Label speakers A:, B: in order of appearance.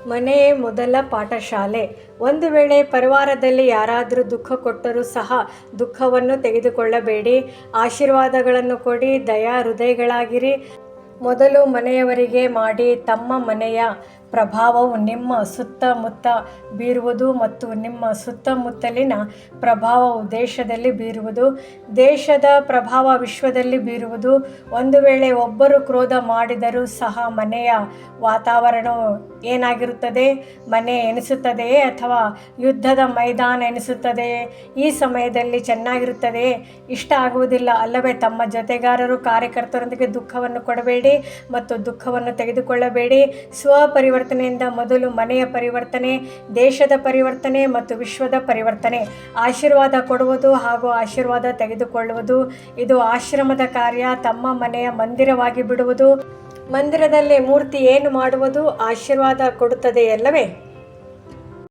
A: ಮನೆಯೇ ಮೊದಲ ಪಾಠಶಾಲೆ. ಒಂದು ವೇಳೆ ಪರಿವಾರದಲ್ಲಿ ಯಾರಾದರೂ ದುಃಖ ಕೊಟ್ಟರೂ ಸಹ ದುಃಖವನ್ನು ತೆಗೆದುಕೊಳ್ಳಬೇಡಿ. ಆಶೀರ್ವಾದಗಳನ್ನು ಕೊಡಿ, ದಯಾ ಹೃದಯಗಳಾಗಿರಿ. ಮೊದಲು ಮನೆಯವರಿಗೆ ಮಾಡಿ. ತಮ್ಮ ಮನೆಯ ಪ್ರಭಾವವು ನಿಮ್ಮ ಸುತ್ತಮುತ್ತ ಬೀರುವುದು ಮತ್ತು ನಿಮ್ಮ ಸುತ್ತಮುತ್ತಲಿನ ಪ್ರಭಾವವು ದೇಶದಲ್ಲಿ ಬೀರುವುದು. ದೇಶದ ಪ್ರಭಾವ ವಿಶ್ವದಲ್ಲಿ ಬೀರುವುದು. ಒಂದು ವೇಳೆ ಒಬ್ಬರು ಕ್ರೋಧ ಮಾಡಿದರೂ ಸಹ ಮನೆಯ ವಾತಾವರಣವು ಏನಾಗಿರುತ್ತದೆ? ಮನೆ ಎನಿಸುತ್ತದೆಯೇ ಅಥವಾ ಯುದ್ಧದ ಮೈದಾನ ಎನಿಸುತ್ತದೆಯೇ? ಈ ಸಮಯದಲ್ಲಿ ಚೆನ್ನಾಗಿರುತ್ತದೆಯೇ? ಇಷ್ಟ ಆಗುವುದಿಲ್ಲ ಅಲ್ಲವೇ? ತಮ್ಮ ಜೊತೆಗಾರರು ಕಾರ್ಯಕರ್ತರೊಂದಿಗೆ ದುಃಖವನ್ನು ಕೊಡಬೇಡಿ ಮತ್ತು ದುಃಖವನ್ನು ತೆಗೆದುಕೊಳ್ಳಬೇಡಿ. ಪರಿವರ್ತನೆಯಿಂದ ಮೊದಲು ಮನೆಯ ಪರಿವರ್ತನೆ, ದೇಶದ ಪರಿವರ್ತನೆ ಮತ್ತು ವಿಶ್ವದ ಪರಿವರ್ತನೆ. ಆಶೀರ್ವಾದ ಕೊಡುವುದು ಹಾಗೂ ಆಶೀರ್ವಾದ ತೆಗೆದುಕೊಳ್ಳುವುದು ಇದು ಆಶ್ರಮದ ಕಾರ್ಯ. ತಮ್ಮ ಮನೆಯ ಮಂದಿರವಾಗಿ ಬಿಡುವುದು. ಮಂದಿರದಲ್ಲಿ ಮೂರ್ತಿ ಏನು ಮಾಡುವುದು? ಆಶೀರ್ವಾದ ಕೊಡುತ್ತದೆಯಲ್ಲವೇ?